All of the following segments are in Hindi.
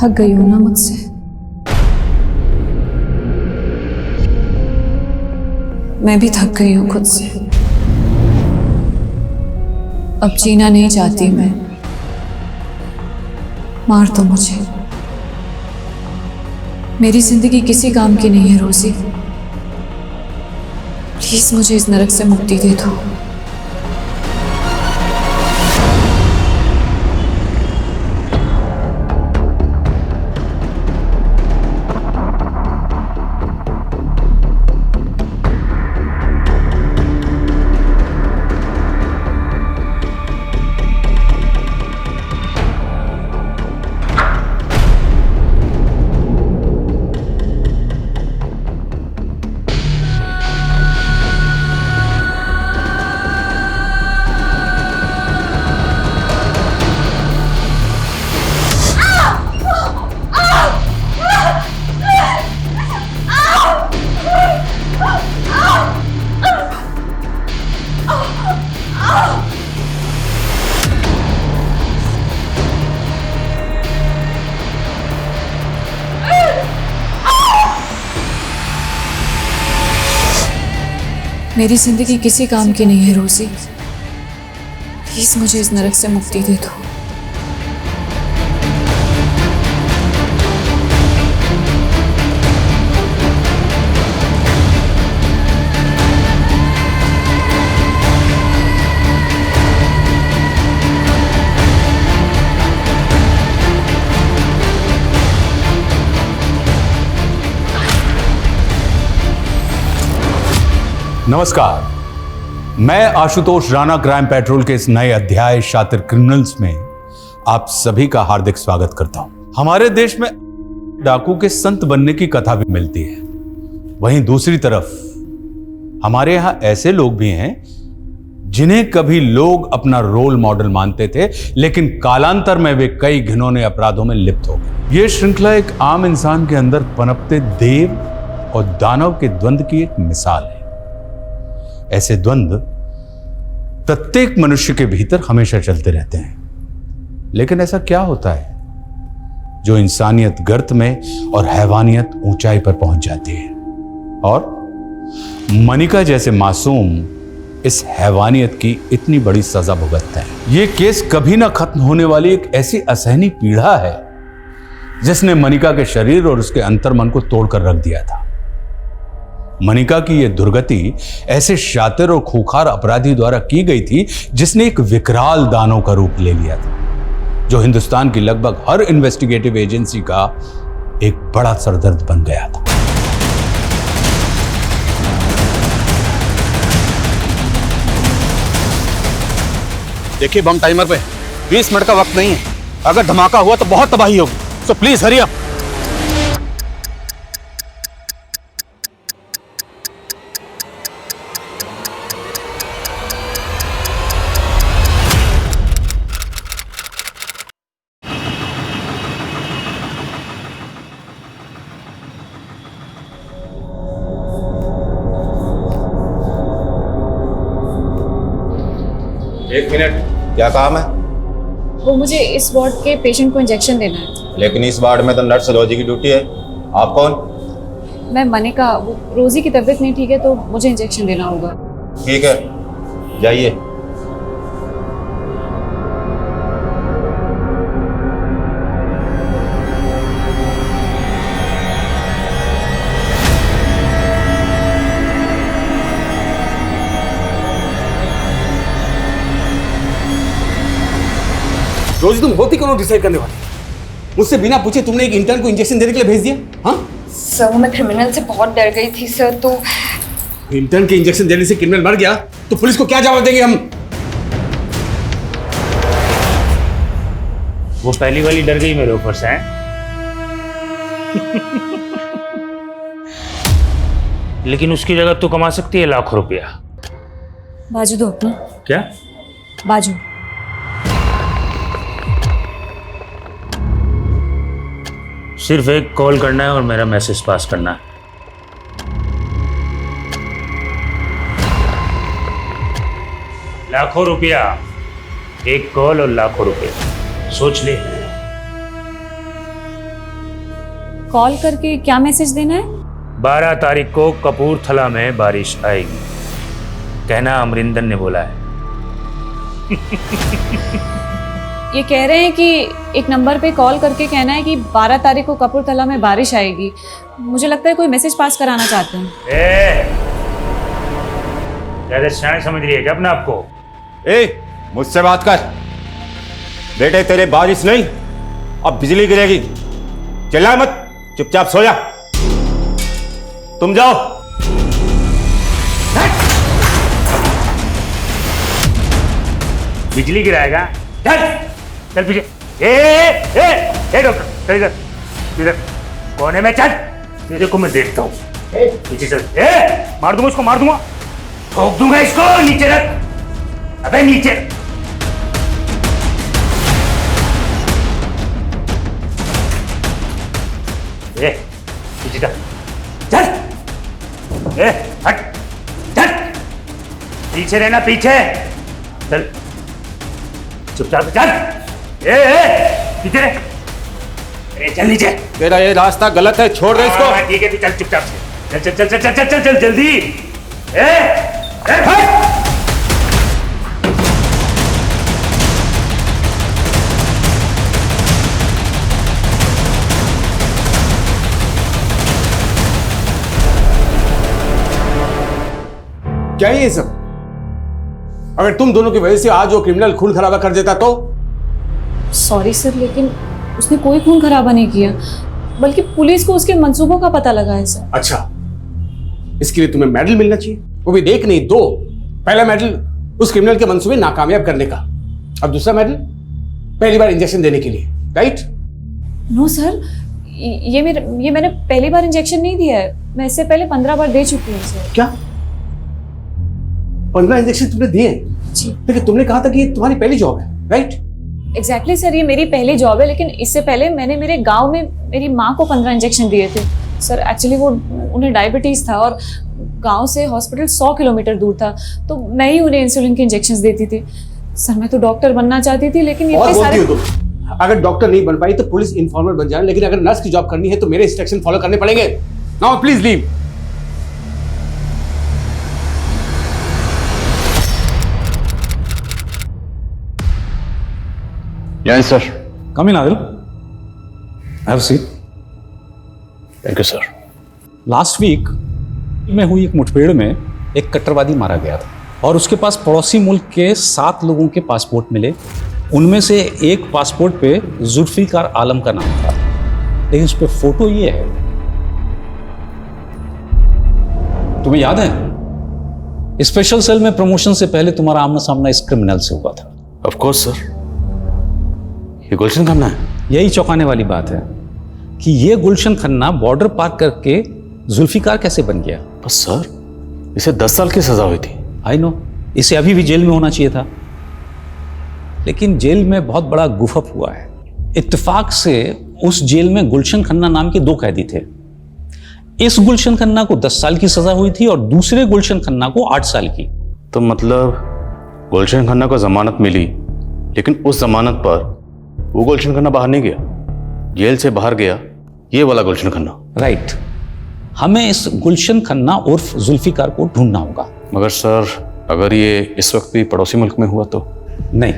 थक गई हो ना मुझसे। मैं भी थक गई हूं खुद से। अब जीना नहीं चाहती मैं। मार दो मुझे। मेरी जिंदगी किसी काम की नहीं है रोजी। प्लीज मुझे इस नरक से मुक्ति दे दो। मेरी जिंदगी किसी काम की नहीं है रोजी। प्लीज मुझे इस नरक से मुक्ति दे दो। नमस्कार, मैं आशुतोष राणा क्राइम पेट्रोल के इस नए अध्याय शातिर क्रिमिनल्स में आप सभी का हार्दिक स्वागत करता हूं। हमारे देश में डाकू के संत बनने की कथा भी मिलती है। वहीं दूसरी तरफ हमारे यहां ऐसे लोग भी हैं जिन्हें कभी लोग अपना रोल मॉडल मानते थे, लेकिन कालांतर में वे कई घिनौने अपराधों में लिप्त हो गए। यह श्रृंखला एक आम इंसान के अंदर पनपते देव और दानव के द्वंद्व की एक मिसाल है। ऐसे द्वंद्व प्रत्येक मनुष्य के भीतर हमेशा चलते रहते हैं, लेकिन ऐसा क्या होता है जो इंसानियत गर्त में और हैवानियत ऊंचाई पर पहुंच जाती है, और मनिका जैसे मासूम इस हैवानियत की इतनी बड़ी सजा भुगतते हैं। यह केस कभी ना खत्म होने वाली एक ऐसी असहनीय पीड़ा है जिसने मनिका के शरीर और उसके अंतर्मन को तोड़कर रख दिया था। मनिका की यह दुर्गति ऐसे शातिर और खूंखार अपराधी द्वारा की गई थी जिसने एक विकराल दानव का रूप ले लिया था, जो हिंदुस्तान की लगभग हर इन्वेस्टिगेटिव एजेंसी का एक बड़ा सरदर्द बन गया था। देखिए, बम टाइमर पे 20 मिनट का वक्त नहीं है। अगर धमाका हुआ तो बहुत तबाही होगी, सो प्लीज हरी अप। एक मिनट, क्या काम है? वो मुझे इस वार्ड के पेशेंट को इंजेक्शन देना है। लेकिन इस वार्ड में तो नर्स रोजी की ड्यूटी है। आप कौन? मैं मनिका। वो रोजी की तबीयत नहीं ठीक है तो मुझे इंजेक्शन देना होगा। ठीक है, जाइए। रोजी, तुम होती कौन डिसाइड करने वाली? मुझसे बिना पूछे तुमने एक इंटर्न को इंजेक्शन देने के लिए भेज दिया? हाँ सर, मैं क्रिमिनल से बहुत डर गई थी सर। तो इंटर्न के इंजेक्शन देने से क्रिमिनल मर गया तो पुलिस को क्या जवाब देंगे हम? वो पहली वाली डर गई मेरे ऊपर से है। लेकिन उसकी जगह तू कमा सकती है लाखों रुपया। बाजू दो अपना। क्या बाजू? सिर्फ एक कॉल करना है और मेरा मैसेज पास करना है। लाखों रुपया, एक कॉल और लाखों रुपया। सोच ले। कॉल करके क्या मैसेज देना है? 12 तारीख को कपूरथला में बारिश आएगी, कहना अमरिंदर ने बोला है। ये कह रहे हैं कि एक नंबर पे कॉल करके कहना है कि 12 तारीख को कपूरथला में बारिश आएगी। मुझे लगता है कोई मैसेज पास कराना चाहते हैं। ज्यादा शान समझ रही है क्या अपने आप को? मुझसे बात कर। बेटे तेरे बारिश नहीं, अब बिजली गिरेगी। चिल्ला मत, चुपचाप सो जा। तुम जाओ। बिजली गिराएगा? चल चल पीछे। ए डॉक्टर, चल इधर इधर कोने में चल, तेरे को मैं देखता हूँ। पीछे चल। मार दूंगा इसको, मार दूंगा, ठोक दूंगा इसको। नीचे रख, अबे नीचे। पीछे चल, चल। हट, चल, पीछे रहना, पीछे चल, चुपचाप चल। पीछे रह। चल नीचे। तेरा ये रास्ता गलत है, छोड़ दे इसको। ठीक है, तू चल चुपचाप से। चल चल चल चल चल चल चल जल्दी। क्या है ये सब? अगर तुम दोनों की वजह से आज वो क्रिमिनल खून खराबा कर देता तो? सॉरी सर, लेकिन उसने कोई खून खराबा नहीं किया, बल्कि पुलिस को उसके मंसूबों का पता लगा है सर। अच्छा, इसके लिए तुम्हें मेडल मिलना चाहिए, वो भी एक नहीं 2। पहला मेडल उस क्रिमिनल के मंसूबे नाकामयाब करने का, अब दूसरा मेडल पहली बार इंजेक्शन देने के लिए, राइट? नो सर, ये मैंने पहली बार इंजेक्शन नहीं दिया है। मैं इससे पहले 15 बार दे चुकी हूँ सर। क्या 15 इंजेक्शन तुमने दिए? जी। लेकिन तुमने कहा था कि ये तुम्हारी पहली जॉब है, राइट? एग्जैक्टली सर, ये मेरी पहली जॉब है, लेकिन इससे पहले मैंने मेरे गांव में मेरी माँ को 15 इंजेक्शन दिए थे सर। एक्चुअली वो उन्हें डायबिटीज था और गांव से हॉस्पिटल 100 किलोमीटर दूर था, तो मैं ही उन्हें इंसुलिन के इंजेक्शंस देती थी सर। मैं तो डॉक्टर बनना चाहती थी, लेकिन ये और सारे... अगर डॉक्टर नहीं बन पाई तो पुलिस इन्फॉर्मर बन जाए, लेकिन अगर नर्स की जॉब करनी है तो मेरे इंस्ट्रक्शन फॉलो करने पड़ेंगे। Now please leave. Yes sir. Come in Adil, have a seat. Thank you sir. Last week में हुई एक मुठभेड़ में एक कट्टरवादी मारा गया था और उसके पास पड़ोसी मुल्क के 7 लोगों के पासपोर्ट मिले। उनमें से एक पासपोर्ट पे जुल्फिकार आलम का नाम था, लेकिन उस पर फोटो ये है। तुम्हें याद है स्पेशल सेल में प्रमोशन से पहले तुम्हारा आमना सामना इस क्रिमिनल से हुआ था? ऑफ कोर्स सर, ये गुलशन खन्ना है। यही चौंकाने वाली बात है कि ये गुलशन खन्ना बॉर्डर पार करके जुल्फिकार कैसे बन गया? बस सर, इसे 10 साल की सजा हुई थी। आई नो, इसे अभी भी जेल में होना चाहिए था, लेकिन जेल में बहुत बड़ा गुफअप हुआ है। इत्तेफाक से उस जेल में गुलशन खन्ना नाम के 2 कैदी थे। इस गुलशन खन्ना को 10 साल की सजा हुई थी और दूसरे गुलशन खन्ना को 8 साल की। तो मतलब गुलशन खन्ना को जमानत मिली, लेकिन उस जमानत पर वो गुलशन खन्ना बाहर नहीं गया, जेल से बाहर गया ये वाला गुलशन खन्ना। राइट। हमें इस गुलशन खन्ना उर्फ जुल्फिकार को ढूंढना होगा। मगर सर, अगर ये इस वक्त भी पड़ोसी मुल्क में हुआ तो? नहीं,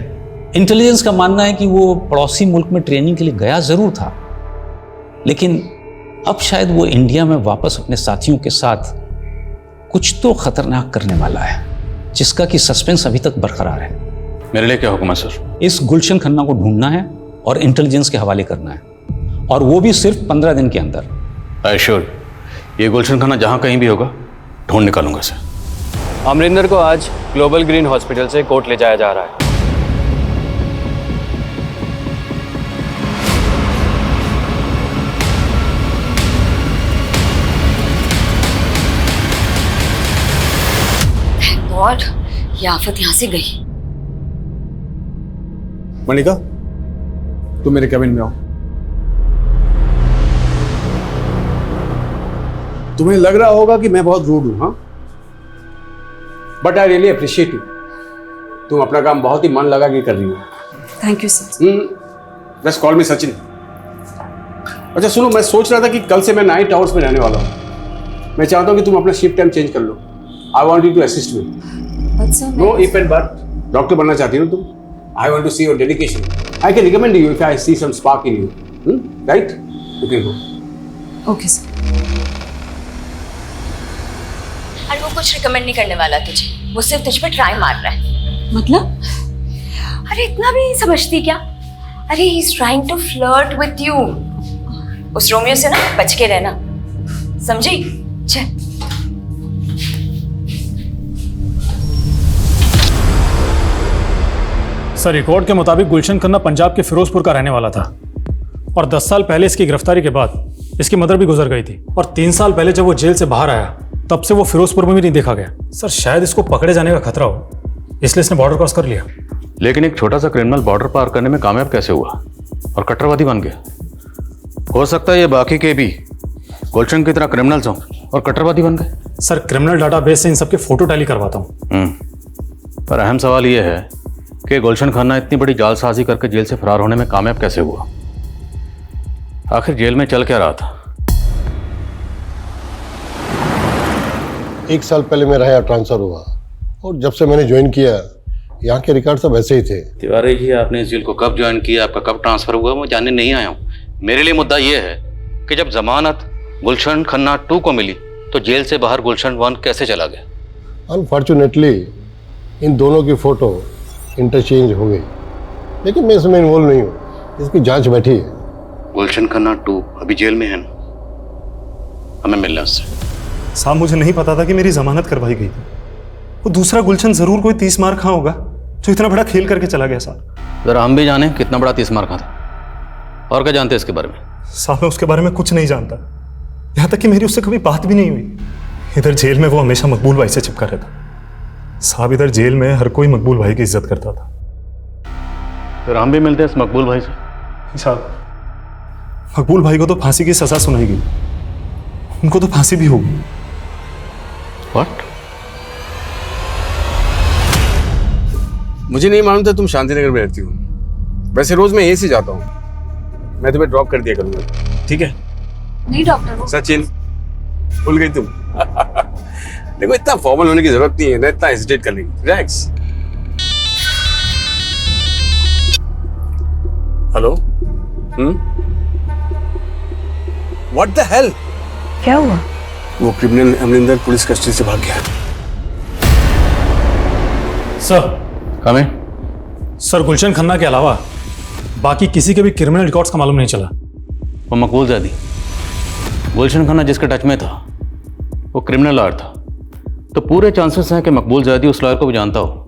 इंटेलिजेंस का मानना है कि वो पड़ोसी मुल्क में ट्रेनिंग के लिए गया जरूर था, लेकिन अब शायद वो इंडिया में वापस अपने साथियों के साथ कुछ तो खतरनाक करने वाला है, जिसका कि सस्पेंस अभी तक बरकरार है। मेरे लिए क्या हुक्म है सर? इस गुलशन खन्ना को ढूंढना है और इंटेलिजेंस के हवाले करना है, और वो भी सिर्फ 15 दिन के अंदर। आई श्योर, ये गुलशन खन्ना जहाँ कहीं भी होगा ढूंढ निकालूंगा सर। अमरिंदर को आज ग्लोबल ग्रीन हॉस्पिटल से कोर्ट ले जाया जा रहा है। गॉड, ये आफत यहाँ से गई। मनिका, तुम मेरे कैबिन में आओ। तुम्हें लग रहा होगा कि मैं बहुत रूड हूं, हाँ? But I really appreciate you. तुम अपना काम बहुत ही मन लगा के कर रही हो। Thank you sir. Just call मी सचिन। अच्छा सुनो, मैं सोच रहा था कि कल से मैं नाइट आवर्स में रहने वाला हूँ। मैं चाहता हूँ कि तुम अपना शिफ्ट टाइम चेंज कर लो। I want you to assist me. But sir no if and but. Doctor बनना चाहती हो तुम? I want to see your dedication. I can recommend you if I see some spark in you. Right? You can go. Okay sir. अरे वो कुछ रिकमेंड नहीं करने वाला तुझे, वो सिर्फ तुझ पे ट्राई मार रहा है। मतलब? अरे इतना भी नहीं समझती क्या? अरे he is trying to flirt with you. उस रोमियो से ना बच के रहना, समझी? चल। सर, रिकॉर्ड के मुताबिक गुलशन खन्ना पंजाब के फिरोजपुर का रहने वाला था और 10 साल पहले इसकी गिरफ्तारी के बाद इसकी मदर भी गुजर गई थी और 3 साल पहले जब वो जेल से बाहर आया तब से वो फिरोजपुर में भी नहीं देखा गया। सर, शायद इसको पकड़े जाने का खतरा हो, इसलिए इसने बॉर्डर क्रॉस कर लिया। लेकिन एक छोटा सा क्रिमिनल बॉर्डर पार करने में कामयाब कैसे हुआ और कट्टरवादी बन गया? हो सकता है ये बाकी के भी गुलशन की तरह क्रिमिनल्स हों और कट्टरवादी बन गए। सर, क्रिमिनल डाटाबेस से इन सबके फोटो टैली करवाता हूँ। पर अहम सवाल ये है कि गुलशन खन्ना इतनी बड़ी जालसाजी करके जेल से फरार होने में कामयाब कैसे हुआ? आखिर जेल में चल क्या रहा था? 1 साल पहले मेरा यहाँ ट्रांसफर हुआ और जब से मैंने ज्वाइन किया यहाँ के रिकॉर्ड सब ऐसे ही थे। तिवारी जी, आपने इस जेल को कब ज्वाइन किया, आपका कब ट्रांसफर हुआ, मैं जानने नहीं आया हूँ। मेरे लिए मुद्दा ये है कि जब जमानत गुलशन खन्ना 2 को मिली तो जेल से बाहर गुलशन 1 कैसे चला गया? अनफॉर्चुनेटली इन दोनों की फोटो इंटरचेंज हो गई, लेकिन मैं इसमें इन्वॉल्व नहीं हूँ, इसकी जांच बैठी है। गुलशन खन्ना 2 अभी जेल में है ना? हमें मिलना उससे। साहब, मुझे नहीं पता था कि मेरी जमानत करवाई गई थी। वो दूसरा गुलशन जरूर कोई 30 मार खा होगा जो इतना बड़ा खेल करके चला गया। साहब, जरा हम भी जाने कितना बड़ा 30 मार खा था, और क्या जानते हैं इसके बारे में? साहब, मैं उसके बारे में कुछ नहीं जानता, यहाँ तक कि मेरी उससे कभी बात भी नहीं हुई। इधर जेल में वो हमेशा मकबूल भाई से चिपका रहता। साहब, इधर जेल में हर कोई मकबूल भाई की इज्जत करता था। फिर हम भी मिलते हैं इस मकबूल भाई से। साहब, मकबूल भाई को तो फांसी की सजा सुनाई गई, उनको तो फांसी भी होगी। व्हाट? मुझे नहीं मालूम था तुम शांतिनगर में रहती हो। वैसे रोज मैं यहीं से जाता हूँ। मैं तुम्हें ड्रॉप कर दिया करूंगा, ठीक है? नहीं डॉक्टर, सचिन, भूल गई तुम? देखो, इतना फॉर्मल होने की जरूरत नहीं है ना, इतना हेजिटेट करने की। Relax. Hello? What the hell? क्या हुआ? वो क्रिमिनल अमरिंदर पुलिस कस्टडी से भाग गया। सर, हमें सर, गुलशन खन्ना के अलावा बाकी किसी के भी क्रिमिनल रिकॉर्ड्स का मालूम नहीं चला। वो मकबूल ज़ैदी, गुलशन खन्ना जिसके टच में था, वो क्रिमिनल लॉयर था, तो पूरे चांसेस हैं कि मकबूल ज़ैदी उस लॉयर को भी जानता हो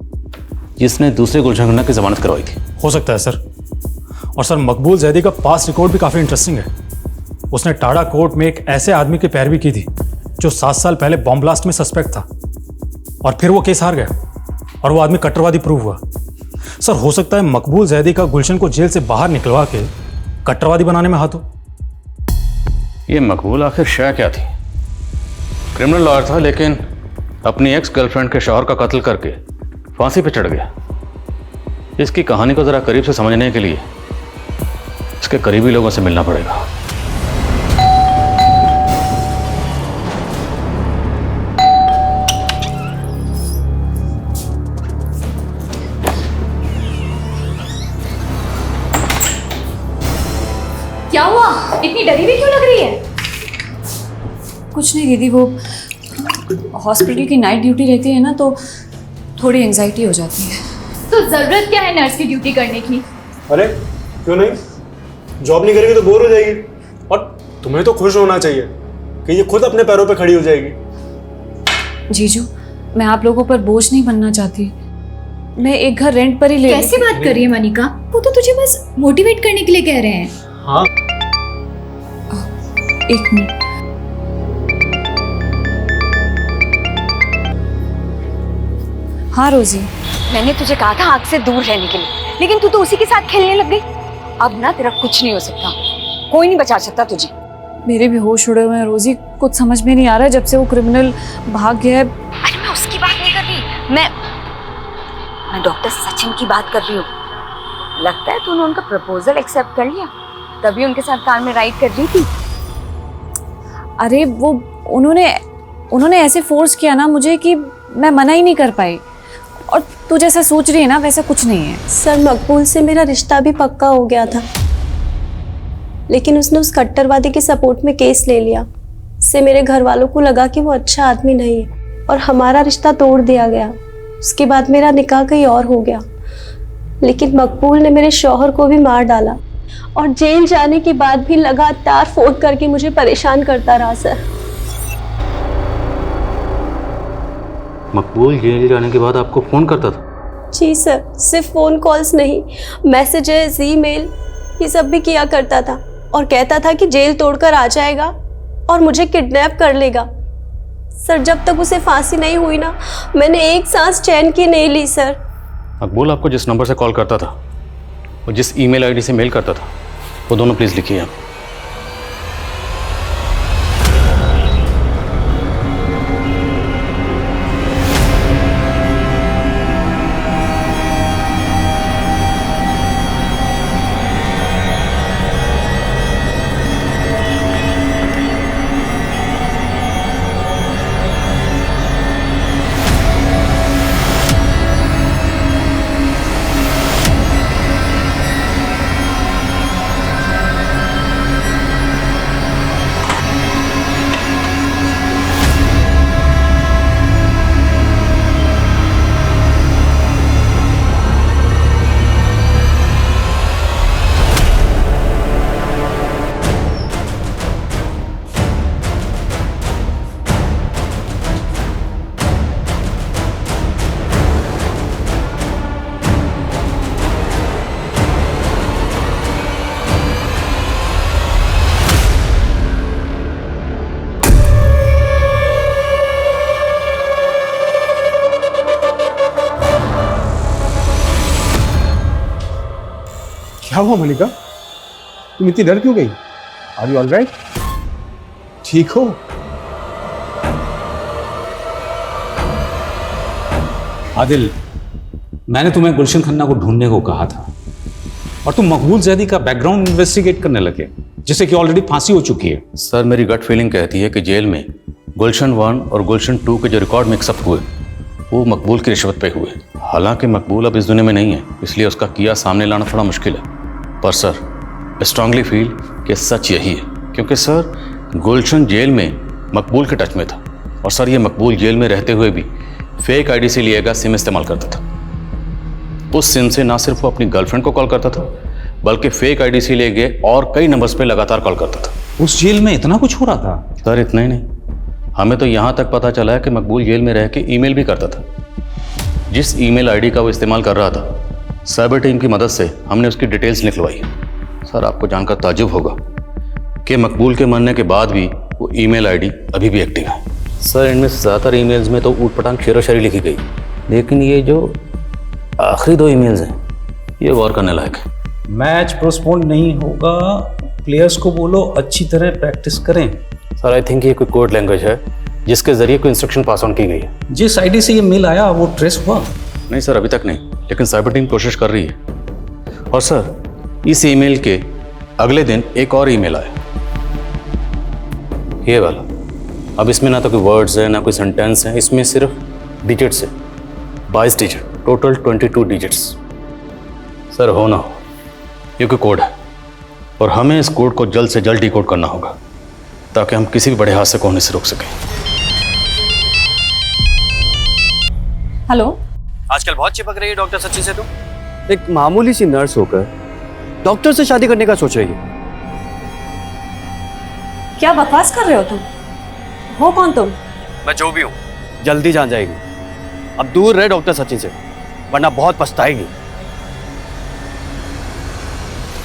जिसने दूसरे गुलशन खन्ना की जमानत करवाई थी। हो सकता है सर। और सर, मकबूल ज़ैदी का पास्ट रिकॉर्ड भी काफ़ी इंटरेस्टिंग है। उसने टाडा कोर्ट में एक ऐसे आदमी की पैरवी की थी जो 7 साल पहले बॉम्ब ब्लास्ट में सस्पेक्ट था और फिर वो केस हार गया और वो आदमी कट्टरवादी प्रूव हुआ। सर, हो सकता है मकबूल ज़ैदी का गुलशन को जेल से बाहर निकलवा के कट्टरवादी बनाने में हाथ हो। ये मकबूल आखिर शय क्या थी? क्रिमिनल लॉयर था, लेकिन अपनी एक्स गर्लफ्रेंड के शौहर का कत्ल करके फांसी पे चढ़ गया। इसकी कहानी को ज़रा करीब से समझने के लिए इसके करीबी लोगों से मिलना पड़ेगा। क्या हुआ? इतनी डरी हुई क्यों लग रही है? कुछ नहीं दीदी, वो हॉस्पिटल की नाइट ड्यूटी रहती है ना, तो थोड़ी एंजाइटी हो जाती है। तो जरूरत क्या है नर्स की ड्यूटी करने की? अरे क्यों नहीं? जॉब नहीं करेगी तो बोर हो जाएगी, और तुम्हें तो खुश होना चाहिए कि ये खुद अपने पैरों पे खड़ी हो जाएगी। जीजू, मैं आप लोगों पर बोझ नहीं बनना चाहती। मैं एक घर रेंट पर ही ले। कैसी बात कर रही है मनिका? वो तो तुझे बस मोटिवेट करने के लिए कह रहे हैं। हाँ, एक मिनट। हाँ रोजी, मैंने तुझे कहा था आग से दूर रहने के लिए, लेकिन तू तो उसी के साथ खेलने लग गई। अब ना तेरा कुछ नहीं हो सकता, कोई नहीं बचा सकता तुझे। मेरे भी होश उड़े हुए हैं रोजी, कुछ समझ में नहीं आ रहा है जब से वो क्रिमिनल भाग गया है। अरे मैं उसकी बात नहीं कर रही, मैं डॉक्टर सचिन की बात कर रही हूँ। लगता है तूने उनका प्रपोजल एक्सेप्ट कर लिया। तभी उनके साथ कार में राइड कर रही थी। अरे वो उन्होंने ऐसे फोर्स किया ना मुझे कि मैं मना ही नहीं कर पाई। और तू जैसा सोच रही है ना वैसा कुछ नहीं है। सर मकबूल से मेरा रिश्ता भी पक्का हो गया था, लेकिन उसने उस कट्टरवादी के सपोर्ट में केस ले लिया। इससे मेरे घर वालों को लगा कि वो अच्छा आदमी नहीं है और हमारा रिश्ता तोड़ दिया गया। उसके बाद मेरा निकाह कहीं और हो गया, लेकिन मकबूल ने मेरे शौहर को भी मार डाला और जेल जाने के बाद भी लगातार फोन करके मुझे परेशान करता रहा। सर मकबूल जेल जाने के बाद आपको फ़ोन करता था? जी सर, सिर्फ फ़ोन कॉल्स नहीं, मैसेजेस, ईमेल, ये सब भी किया करता था और कहता था कि जेल तोड़कर आ जाएगा और मुझे किडनैप कर लेगा। सर जब तक उसे फांसी नहीं हुई ना, मैंने एक सांस चैन की नहीं ली। सर मकबूल आपको जिस नंबर से कॉल करता था और जिस ईमेल आईडी से मेल करता था वो दोनों प्लीज़ लिखिए आप। क्या हुआ मलिका, तुम इतनी डर क्यों गई? Are you all right? ठीक हो? आदिल, मैंने तुम्हें गुलशन खन्ना को ढूंढने को कहा था और तुम मकबूल जैदी का बैकग्राउंड इन्वेस्टिगेट करने लगे, जिससे कि ऑलरेडी फांसी हो चुकी है। सर मेरी गट फीलिंग कहती है कि जेल में गुलशन 1 और गुलशन 2 के जो रिकॉर्ड मिक्सअप हुए वो मकबूल की रिश्वत पे हुए। हालांकि मकबूल अब इस दुनिया में नहीं है, इसलिए उसका किया सामने लाना थोड़ा मुश्किल है। पर सर स्ट्रांगली फील कि सच यही है, क्योंकि सर गुलशन जेल में मकबूल के टच में था और सर ये मकबूल जेल में रहते हुए भी फेक आईडी से लिया गया सिम इस्तेमाल करता था। उस सिम से ना सिर्फ वो अपनी गर्लफ्रेंड को कॉल करता था, बल्कि फेक आईडी से लिए गए और कई नंबर्स पे लगातार कॉल करता था। उस जेल में इतना कुछ हो रहा था? सर इतना ही नहीं, हमें तो यहाँ तक पता चला है कि मकबूल जेल में रह के ईमेल भी करता था। जिस ईमेल आईडी का वो इस्तेमाल कर रहा था, साइबर टीम की मदद से हमने उसकी डिटेल्स निकलवाई। सर आपको जानकर ताज्जुब होगा कि मकबूल के मरने के बाद भी वो ईमेल आईडी अभी भी एक्टिव है। सर इनमें से ज़्यादातर ईमेल्स में तो ऊट पटांग शेरो शायरी लिखी गई, लेकिन ये जो आखिरी 2 ईमेल्स हैं ये गौर करने लायक है। मैच पोस्टपोन नहीं होगा, प्लेयर्स को बोलो अच्छी तरह प्रैक्टिस करें। सर आई थिंक ये कोई कोड लैंग्वेज है जिसके जरिए कोई इंस्ट्रक्शन पास ऑन की गई है। जिस आईडी से ये मेल आया वो ट्रेस हुआ? नहीं सर अभी तक नहीं, लेकिन साइबर टीम कोशिश कर रही है। और सर इस ईमेल के अगले दिन एक और ईमेल आया, ये वाला। अब इसमें ना तो कोई वर्ड्स है ना कोई सेंटेंस है, इसमें सिर्फ डिजिट्स है, 22 डिजिट, टोटल 22 डिजिट्स। सर हो ना हो ये कोई कोड है और हमें इस कोड को जल्द से जल्द डिकोड करना होगा ताकि हम किसी भी बड़े हादसे को होने से रोक सकें। हेलो, आजकल बहुत चिपक रही है डॉक्टर सचिन से। तुम एक मामूली सी नर्स होकर डॉक्टर से शादी करने का सोच रही है। क्या बकवास कर रहे हो तुम? हो कौन तुम? मैं जो भी हूँ। जल्दी जान जाएगी। अब दूर रहे डॉक्टर सचिन से, वरना बहुत पछताएगी।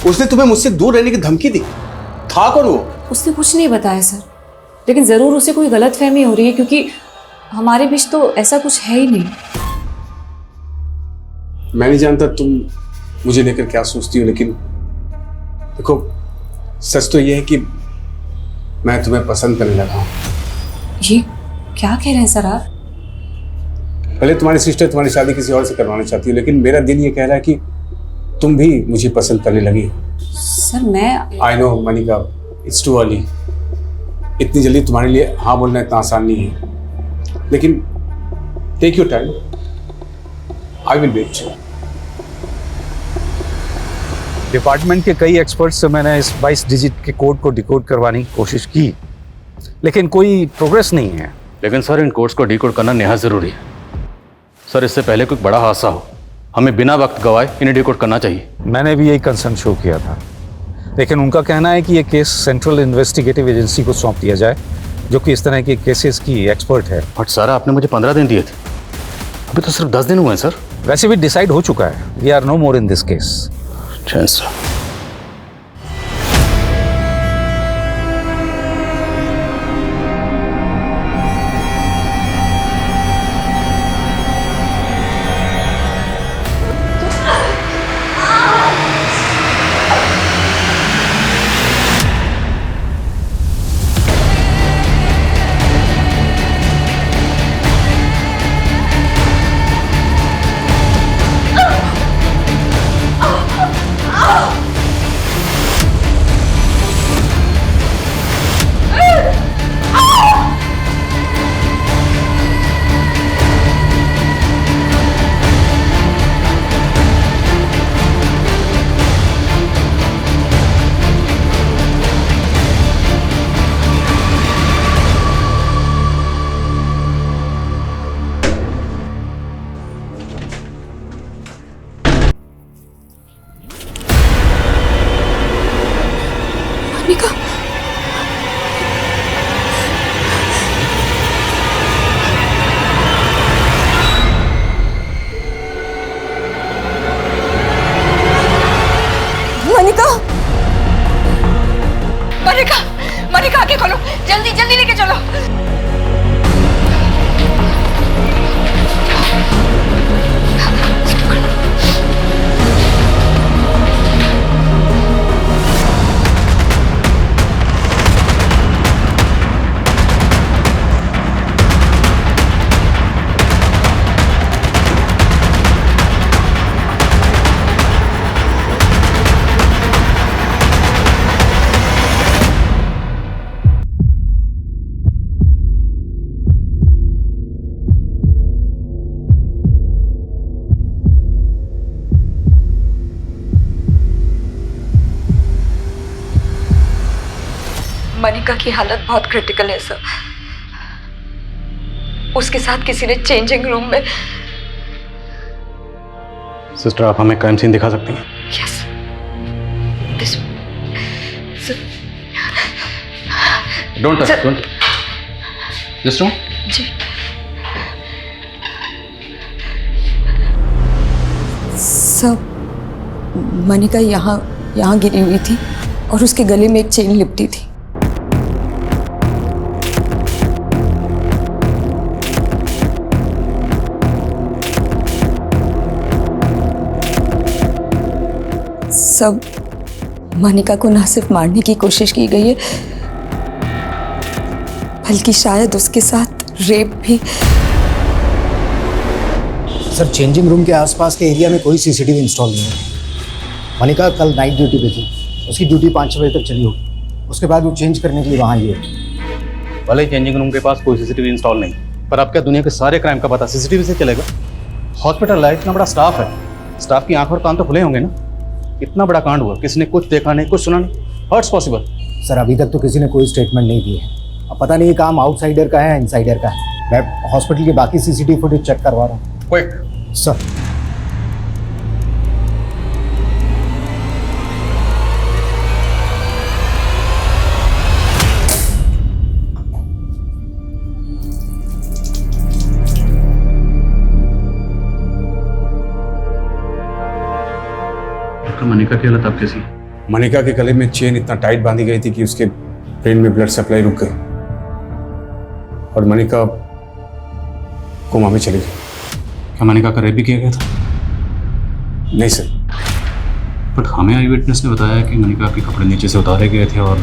उसने तुम्हें मुझसे दूर रहने की धमकी दी? था कौन वो? उसने कुछ नहीं बताया सर, लेकिन जरूर उसे कोई गलतफहमी हो रही है, क्योंकि हमारे बीच तो ऐसा कुछ है ही नहीं। मैं नहीं जानता तुम मुझे लेकर क्या सोचती हो, लेकिन देखो सच तो यह है कि मैं तुम्हें पसंद करने लगा हूं। ये क्या कह रहे हैं सर आप? पहले तुम्हारी सिस्टर तुम्हारी शादी किसी और से करवाना चाहती हो, लेकिन मेरा दिल ये कह रहा है कि तुम भी मुझे पसंद करने लगी हो। सर मैं I know Manika, it's too early. इतनी जल्दी तुम्हारे लिए हाँ बोलना इतना आसान नहीं है, लेकिन take your time, I will wait. Department के कई एक्सपर्ट्स से मैंने इस 22 डिजिट के कोड को डिकोड करवाने की कोशिश की, लेकिन कोई प्रोग्रेस नहीं है। लेकिन सर इन कोड्स को डिकोड करना निहायत ज़रूरी है। सर इससे पहले कोई बड़ा हादसा हो, हमें बिना वक्त गवाए इन्हें डिकोड करना चाहिए। मैंने भी यही कंसर्न शो किया था, लेकिन उनका कहना है कि ये केस सेंट्रल इन्वेस्टिगेटिव एजेंसी को सौंप दिया जाए, जो कि इस तरह के केसेस की एक्सपर्ट है। बट सर आपने मुझे 15 दिन दिए थे, अभी तो सिर्फ 10 दिन हुए हैं सर। वैसे भी डिसाइड हो चुका है, we are no more in this case. Sir Manika आके खोलो, जल्दी जल्दी लेके चलो। मनिका की हालत बहुत क्रिटिकल है सर। उसके साथ किसी ने चेंजिंग रूम में। सिस्टर आप हमें क्राइम सीन दिखा सकती हैं? Yes this sir. Don't touch, don't just no. जी सर, मनिका यहाँ गिरी हुई थी और उसके गले में एक चेन लिपटी थी। सब मनिका को ना सिर्फ मारने की कोशिश की गई है, बल्कि शायद उसके साथ रेप भी। सर चेंजिंग रूम के आसपास के एरिया में कोई सीसीटीवी इंस्टॉल नहीं है। मनिका कल नाइट ड्यूटी पे थी, उसकी ड्यूटी 5-6 बजे तक चली होगी। उसके बाद वो चेंज करने के लिए वहाँ आई है। भले चेंजिंग रूम के पास कोई सीसीटीवी इंस्टॉल नहीं, पर अब क्या दुनिया के सारे क्राइम का पता सीसीटीवी से चलेगा? हॉस्पिटल है, इतना बड़ा स्टाफ है, स्टाफ की आंख और कान तो खुले होंगे ना। इतना बड़ा कांड हुआ, किसी ने कुछ देखा नहीं, कुछ सुना नहीं। How it's possible? सर अभी तक तो किसी ने कोई स्टेटमेंट नहीं दी है। अब पता नहीं ये काम आउटसाइडर का है इनसाइडर का है। मैं हॉस्पिटल की बाकी सीसीटीवी फुटेज चेक करवा रहा हूँ। Quick sir. मनिका की हालत अब कैसी? मनिका के गले में चेन इतना टाइट बांधी गई थी कि उसके ब्रेन में ब्लड सप्लाई रुक गई और मनिका कोमा में चली गई। क्या मनिका का रेप भी किया गया था? नहीं सर। बट हमें आई विटनेस ने बताया कि मनिका के कपड़े नीचे से उतारे गए थे और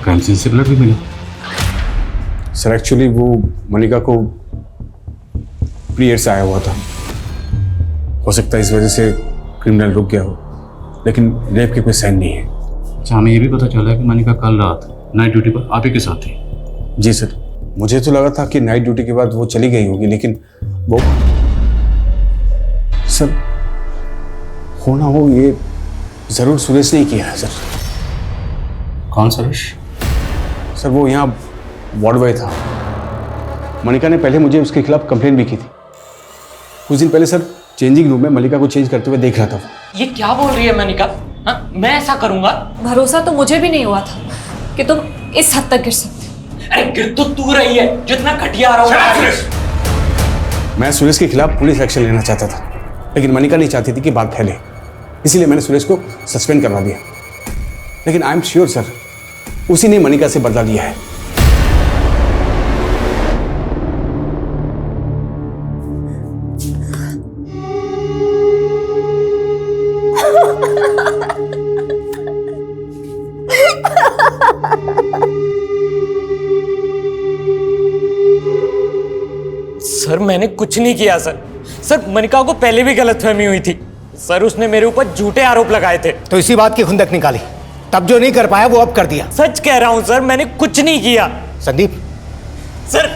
क्राइम सीन से ब्लड भी मिला। सर एक्चुअली वो मनिका को पीरियड से आया हुआ था, हो सकता है इस वजह से क्रिमिनल रुक गया हो। लेकिन रेप के कोई साइन नहीं है। अच्छा, हमें ये भी पता चला है कि मनिका कल रात नाइट ड्यूटी पर आप ही के साथ थी। जी सर, मुझे तो लगा था कि नाइट ड्यूटी के बाद वो चली गई होगी, लेकिन वो सर होना हो ये जरूर सुरेश ने ही किया है सर। कौन सुरेश? सर वो यहाँ वार्ड बॉय था। मनिका ने पहले मुझे उसके खिलाफ कंप्लेन भी की थी। कुछ दिन पहले सर चेंजिंग रूम में मलिका को चेंज करते हुए देख रहा था वो। ये क्या बोल रही है मनिका? हाँ, मैं ऐसा करूंगा? भरोसा तो मुझे भी नहीं हुआ था कि तुम इस हद तक गिर सकते। अरे गिर तो तू रही है जो इतना घटिया आ रहा हूँ। मैं सुरेश के खिलाफ पुलिस एक्शन लेना चाहता था, लेकिन मनिका नहीं चाहती थी कि बात फैले, इसीलिए मैंने सुरेश को सस्पेंड करवा दिया। लेकिन आई एम श्योर सर उसी ने मनिका से बदला लिया है। सर मैंने कुछ नहीं किया सर। सर मनिका को पहले भी गलतफहमी हुई थी सर, उसने मेरे ऊपर झूठे आरोप लगाए थे। तो इसी बात की खुंदक निकाली, तब जो नहीं कर पाया वो अब कर दिया। सच कह रहा हूं सर, मैंने कुछ नहीं किया। संदीप सर,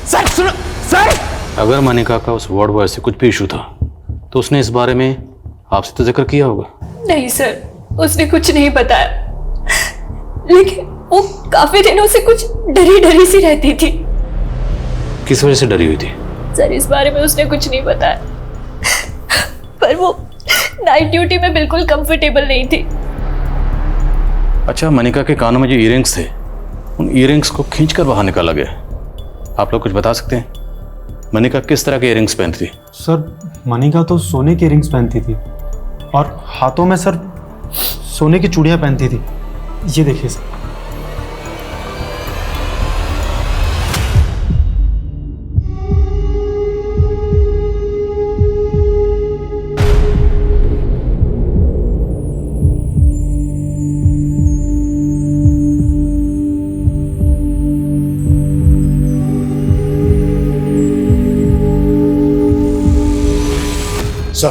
सर सुनो सर। अगर मनिका का उस वार्ड बॉय से कुछ भी इशू था तो उसने इस बारे में आपसे तो जिक्र किया होगा। नहीं सर, उसने कुछ नहीं बताया, लेकिन वो काफी दिनों से कुछ डरी डरी सी रहती थी। किस वजह से डरी हुई थी? सर इस बारे में उसने कुछ नहीं बताया, पर वो नाइट ड्यूटी में बिल्कुल कंफर्टेबल नहीं थी। अच्छा, मनिका के कानों में जो ईयरिंग्स थे उन ईयरिंग्स को खींचकर बाहर निकाला गया। आप लोग कुछ बता सकते हैं मनिका किस तरह के ईयरिंग्स पहनती थी? सर मनिका तो सोने के रिंग्स पहनती थी और हाथों में सर सोने की चूड़ियां पहनती थी। ये देखिए सर। सर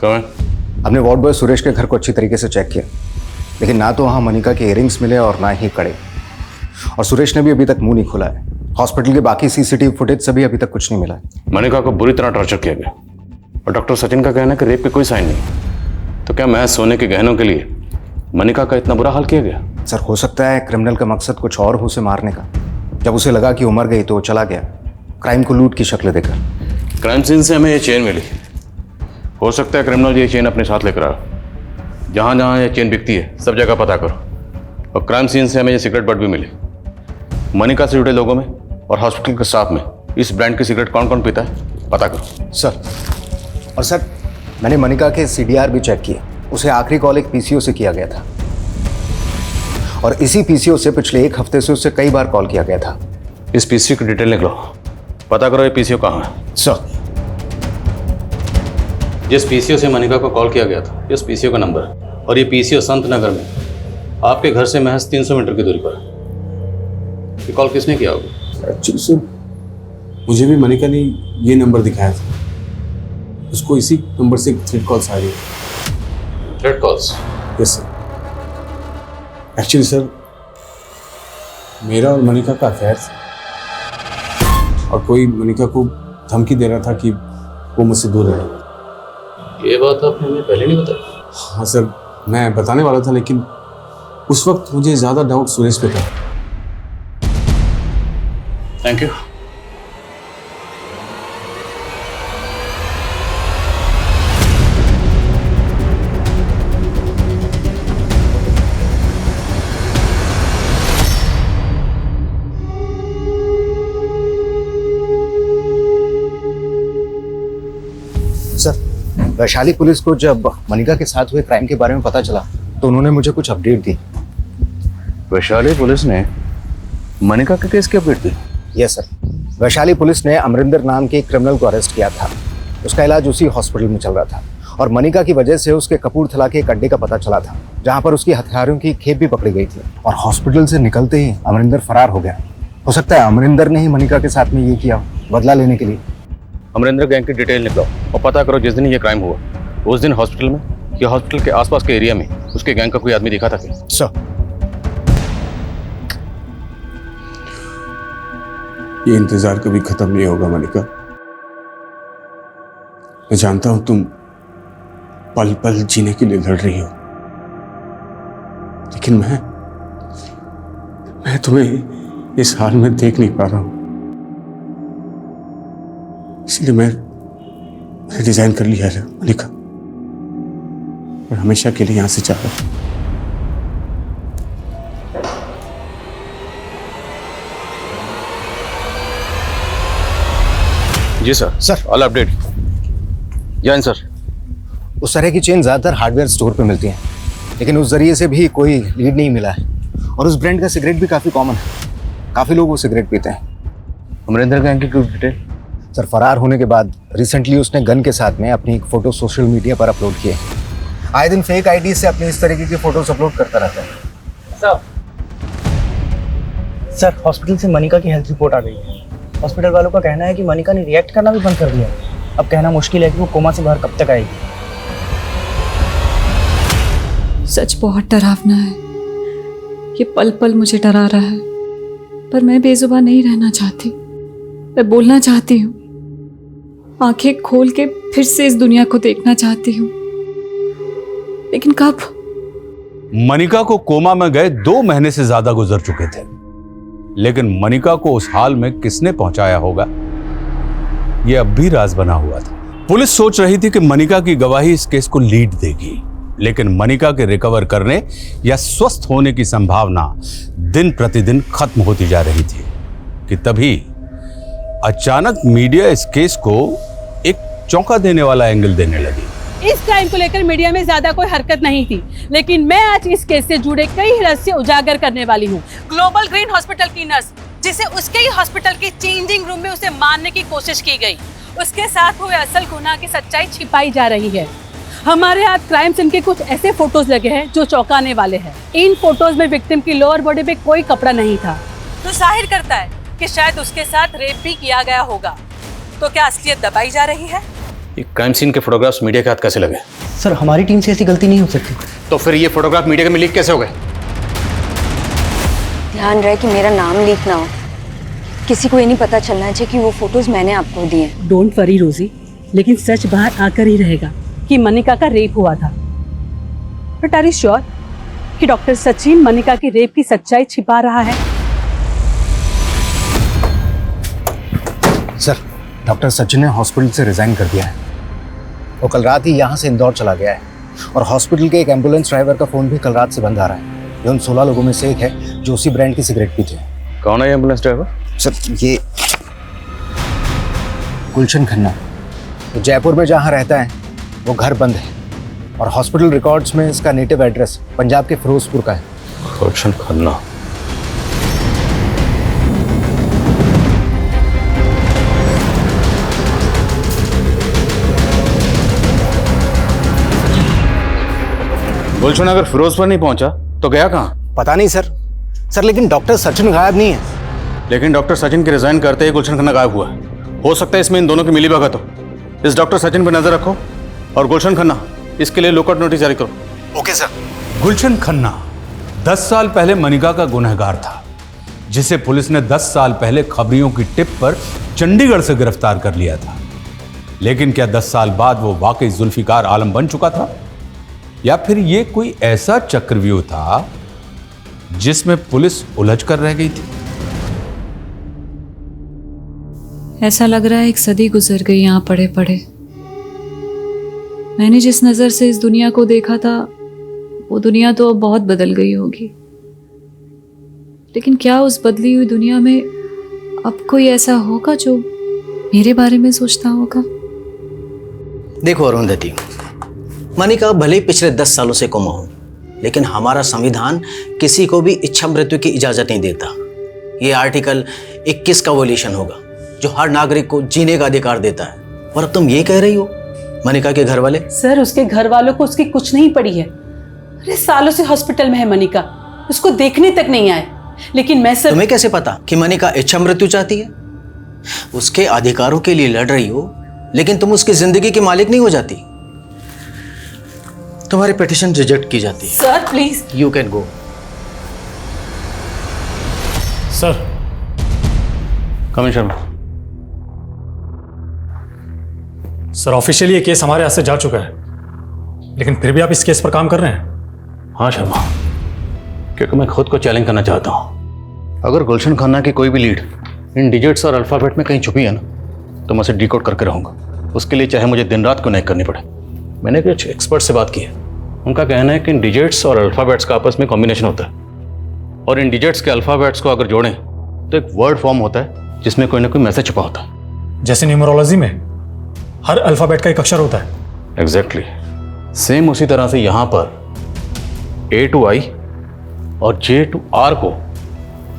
कौन? हमने वार्ड बॉय सुरेश के घर को अच्छी तरीके से चेक किया, लेकिन ना तो वहाँ मनिका के इयरिंग्स मिले और ना ही कड़े। और सुरेश ने भी अभी तक मुंह नहीं खोला है। हॉस्पिटल के बाकी सीसीटीवी फुटेज से भी अभी तक कुछ नहीं मिला है। मनिका को बुरी तरह टॉर्चर किया गया और डॉक्टर सचिन का कहना है कि रेप के कोई साइन नहीं। तो क्या महज सोने के गहनों के लिए मनिका का इतना बुरा हाल किया गया? सर हो सकता है क्रिमिनल का मकसद कुछ और हो उसे मारने का। जब उसे लगा कि उमर गई तो वो चला गया, क्राइम को लूट की शक्ल देकर। क्राइम सीन से हमें ये चेन मिली। हो सकता है क्रिमिनल ये चेन अपने साथ लेकर आया। जहाँ जहाँ ये चेन बिकती है सब जगह पता करो। और क्राइम सीन से हमें ये सिगरेट बट भी मिली। मनिका से जुड़े लोगों में और हॉस्पिटल के स्टाफ में इस ब्रांड की सिगरेट कौन कौन पीता है पता करो। सर और सर मैंने मनिका के CDR भी चेक किए। उसे आखिरी कॉल एक PCO से किया गया था और इसी PCO से पिछले 1 हफ्ते से उससे कई बार कॉल किया गया था। इस PCO की डिटेल निकलो, पता करो ये PCO कहाँ है। सर जिस PCO से मनिका को कॉल किया गया था इस PCO का नंबर है और ये PCO संत नगर में आपके घर से महज 300 मीटर की दूरी पर है। ये कॉल किसने किया होगा? एक्चुअली सर मुझे भी मनिका ने ये नंबर दिखाया था। उसको इसी नंबर से थ्रेट कॉल्स आ रही है। Threat calls? Yes sir. Actually sir मेरा और मनिका का अफेयर था और कोई मनिका को धमकी दे रहा था कि वो मुझसे दूर रहे। ये बात आपने हमें पहले नहीं बताई? हाँ सर, मैं बताने वाला था, लेकिन उस वक्त मुझे ज़्यादा डाउट सुरेश पे था। Thank you. Sir Vaishali police को जब मनिका के साथ हुए क्राइम के बारे में पता चला तो उन्होंने मुझे कुछ अपडेट दी। वैशाली पुलिस ने मनिका के केस की अपडेट दी? यस सर, वैशाली पुलिस ने अमरिंदर नाम के एक क्रिमिनल को अरेस्ट किया था। उसका इलाज उसी हॉस्पिटल में चल रहा था और मनिका की वजह से उसके कपूरथला के एक अड्डे का पता चला था जहाँ पर उसकी हथियारों की खेप भी पकड़ी गई थी। और हॉस्पिटल से निकलते ही अमरिंदर फरार हो गया। हो सकता है अमरिंदर ने ही मनिका के साथ में ये किया बदला लेने के लिए। अमरिंदर गैंग की डिटेल निकलो और पता करो जिस दिन ये क्राइम हुआ उस दिन हॉस्पिटल में कि हॉस्पिटल के आसपास के एरिया में उसके गैंग का कोई आदमी दिखा था क्या? सर, ये इंतजार कभी खत्म नहीं होगा मनिका। मैं जानता हूं तुम पल पल जीने के लिए लड़ रही हो, लेकिन मैं तुम्हें इस हाल में देख नहीं पा रहा हूं, इसलिए मैं रिजाइन कर लिया है मनिका, और हमेशा के लिए यहां से जा रहा हूं। जी sir. Sir, all update. Jain sir, उस तरह की चेन ज़्यादातर हार्डवेयर स्टोर पे मिलती हैं, लेकिन उस जरिए से भी कोई लीड नहीं मिला है। और उस ब्रांड का सिगरेट भी काफ़ी कॉमन है, काफ़ी लोग वो सिगरेट पीते हैं। अमरिंदर गैंग की कुछ डिटेल? सर, फरार होने के बाद रिसेंटली उसने गन के साथ में अपनी एक फ़ोटो सोशल मीडिया पर अपलोड की है। आए दिन फेक आईडी से अपनी इस तरीके की फ़ोटोज अपलोड करता रहता है। सर, हॉस्पिटल से मनिका की हेल्थ रिपोर्ट आ गई है। हॉस्पिटल वालों का कहना है कि मनिका ने रिएक्ट करना भी बंद कर दिया। अब कहना मुश्किल है कि वो कोमा से बाहर कब तक आएगी। सच बहुत डरावना है। ये पल पल मुझे डरा रहा है, पर मैं बेजुबान नहीं रहना चाहती। मैं बोलना चाहती हूँ, आंखें खोल के फिर से इस दुनिया को देखना चाहती हूँ, लेकिन कब? मनिका को कोमा में गए 2 महीने से ज्यादा गुजर चुके थे, लेकिन मनिका को उस हाल में किसने पहुंचाया होगा, यह अब भी राज बना हुआ था। पुलिस सोच रही थी कि मनिका की गवाही इस केस को लीड देगी, लेकिन मनिका के रिकवर करने या स्वस्थ होने की संभावना दिन प्रतिदिन खत्म होती जा रही थी कि तभी अचानक मीडिया इस केस को एक चौंका देने वाला एंगल देने लगी। इस क्राइम को लेकर मीडिया में ज्यादा कोई हरकत नहीं थी, लेकिन मैं आज इस केस से जुड़े कई रहस्य उजागर करने वाली हूँ। ग्लोबल ग्रीन हॉस्पिटल की नर्स, जिसे उसके ही हॉस्पिटल के चेंजिंग रूम में उसे मारने की कोशिश की गई, उसके साथ हुए असल गुनाह की सच्चाई छिपाई जा रही है। हमारे हाथ क्राइम सीन के कुछ ऐसे फोटोज लगे हैं जो चौंकाने वाले हैं। इन फोटोज में विक्टिम की लोअर बॉडी पे कोई कपड़ा नहीं था, तो जाहिर करता है कि शायद उसके साथ रेप भी किया गया होगा। तो क्या असलियत दबाई जा रही है? ये क्राइम सीन के फोटोग्राफ्स मीडिया के हाथ कैसे लगे? सर, हमारी टीम से ऐसी गलती नहीं हो सकती। तो फिर ये फोटोग्राफ मीडिया में लीक कैसे हो गए? ध्यान रहे कि मेरा नाम लीक ना हो, किसी को ये नहीं पता चलना चाहिए कि वो फोटोज मैंने आपको दिए। डोंट वरी रोजी, लेकिन सच बाहर आकर ही रहेगा कि मनिका का रेप हुआ था। बट आर यू श्योर कि डॉक्टर सचिन मनिका की रेप की सच्चाई छिपा रहा है? सर, डॉक्टर सचिन ने हॉस्पिटल से रिजाइन कर दिया है। वो कल रात ही यहाँ से इंदौर चला गया है, और हॉस्पिटल के एक एम्बुलेंस ड्राइवर का फ़ोन भी कल रात से बंद आ रहा है। ये उन 16 लोगों में से एक है जो उसी ब्रांड की सिगरेट पीते हैं। कौन है ये एम्बुलेंस ड्राइवर? सर, ये गुलशन खन्ना। तो जयपुर में जहाँ रहता है वो घर बंद है, और हॉस्पिटल रिकॉर्ड्स में इसका नेटिव एड्रेस पंजाब के फिरोजपुर का है। गुलशन खन्ना। गुलशन अगर फिरोजपुर नहीं पहुंचा तो गया कहाँ? पता नहीं सर। लेकिन डॉक्टर सचिन गायब नहीं है। लेकिन डॉक्टर सचिन के रिजाइन करते ही गुलशन खन्ना गायब हुआ है। हो सकता है इसमें इन दोनों की मिलीभगत हो। इस डॉक्टर सचिन पर नजर रखो, और गुलशन खन्ना, इसके लिए लुकआउट नोटिस जारी करो। Okay sir. गुलशन खन्ना 10 साल पहले मनिका का गुनहगार था, जिसे पुलिस ने 10 साल पहले खबरियों की टिप पर चंडीगढ़ से गिरफ्तार कर लिया था। लेकिन क्या 10 साल बाद वो वाकई जुल्फिकार आलम बन चुका था, या फिर ये कोई ऐसा चक्रव्यूह था जिसमें पुलिस उलझ कर रह गई थी? ऐसा लग रहा है 1 सदी गुजर गई यहाँ पड़े पड़े। मैंने जिस नजर से इस दुनिया को देखा था, वो दुनिया तो अब बहुत बदल गई होगी। लेकिन क्या उस बदली हुई दुनिया में अब कोई ऐसा होगा जो मेरे बारे में सोचता होगा? देखो अरुंधति, मनिका भले ही पिछले 10 सालों से कोमा हो, लेकिन हमारा संविधान किसी को भी इच्छा मृत्यु की इजाजत नहीं देता। ये आर्टिकल 21 का वोल्यूशन होगा जो हर नागरिक को जीने का अधिकार देता है। और अब तुम ये कह रही हो मनिका के घर वाले? सर, उसके घर वालों को उसकी कुछ नहीं पड़ी है। अरे सालों से हॉस्पिटल में है मनिका, उसको देखने तक नहीं आए। लेकिन मैं सर, तुम्हें कैसे पता कि मनिका इच्छा मृत्यु चाहती है? उसके अधिकारों के लिए लड़ रही हो, लेकिन तुम उसकी जिंदगी की मालिक नहीं हो जाती। तुम्हारी पिटिशन रिजेक्ट की जाती है। Sir please. You can go. Sir. Commissioner Sharma. Sir officially ये केस हमारे हाथ से जा चुका है, लेकिन फिर भी आप इस केस पर काम कर रहे हैं? हाँ शर्मा, क्योंकि मैं खुद को चैलेंज करना चाहता हूँ। अगर गुलशन खन्ना की कोई भी लीड इन डिजिट्स और अल्फ़ाबेट में कहीं छुपी है ना, तो मैं उसे डिकोड करके रहूँगा। उसके लिए चाहे मुझे दिन रात क्यों नहीं करनी पड़े। मैंने कुछ एक्सपर्ट से बात की है, उनका कहना है कि इन डिजिट्स और अल्फ़ाबेट्स का आपस में कॉम्बिनेशन होता है, और इन डिजिट्स के अल्फ़ाबेट्स को अगर जोड़ें तो एक वर्ड फॉर्म होता है जिसमें कोई ना कोई मैसेज छुपा होता है। जैसे न्यूमरोलॉजी में हर अल्फ़ाबेट का एक अक्षर होता है। एग्जैक्टली सेम उसी तरह से यहाँ पर A to I और J to R को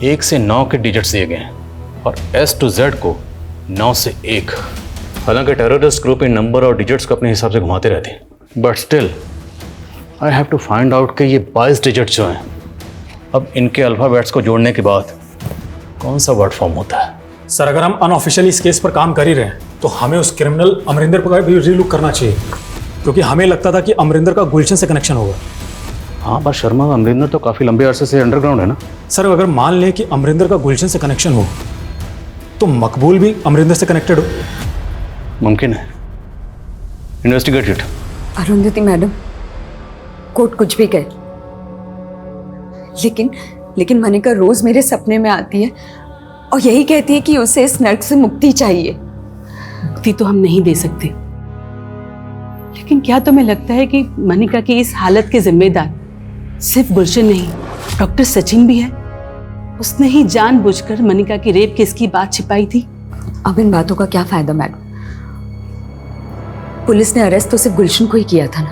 1 से 9 के डिजिट्स दिए गए हैं, और S to Z को 9 से 1। हालांकि टेररिस्ट ग्रुप इन नंबर और डिजिट्स को अपने हिसाब से घुमाते रहते हैं, but still I have to find out कि ये 22 डिजिट्स जो हैं, अब इनके अल्फ़ाबेट्स को जोड़ने के बाद कौन सा वर्ड फॉर्म होता है। सर अगर हम अनऑफिशियली इस केस पर काम कर ही रहे हैं तो हमें उस क्रिमिनल अमरिंदर पर भी रीलुक करना चाहिए, क्योंकि हमें लगता था कि अमरिंदर का गुलशन से कनेक्शन होगा। हाँ बस शर्मा, अमरिंदर तो काफ़ी लंबे अरसे से अंडरग्राउंड है ना। सर अगर मान लें कि अमरिंदर का गुलशन से कनेक्शन हो तो मकबूल भी अमरिंदर से कनेक्टेड हो। मुमकिन है, investigate it. Arundhati madam, court कुछ भी कहे, लेकिन मनिका रोज मेरे सपने में आती है और यही कहती है कि उसे इस नर्क से मुक्ति चाहिए। मुक्ति तो हम नहीं दे सकते, लेकिन क्या तुम्हें लगता है कि मनिका की इस हालत के जिम्मेदार सिर्फ गुलशन नहीं, डॉक्टर सचिन भी है? उसने ही जानबूझकर मनिका की रेप केस की बात छिपाई थी। अब इन बातों का क्या फायदा मैडम? पुलिस ने अरेस्ट तो सिर्फ गुलशन को ही किया था ना।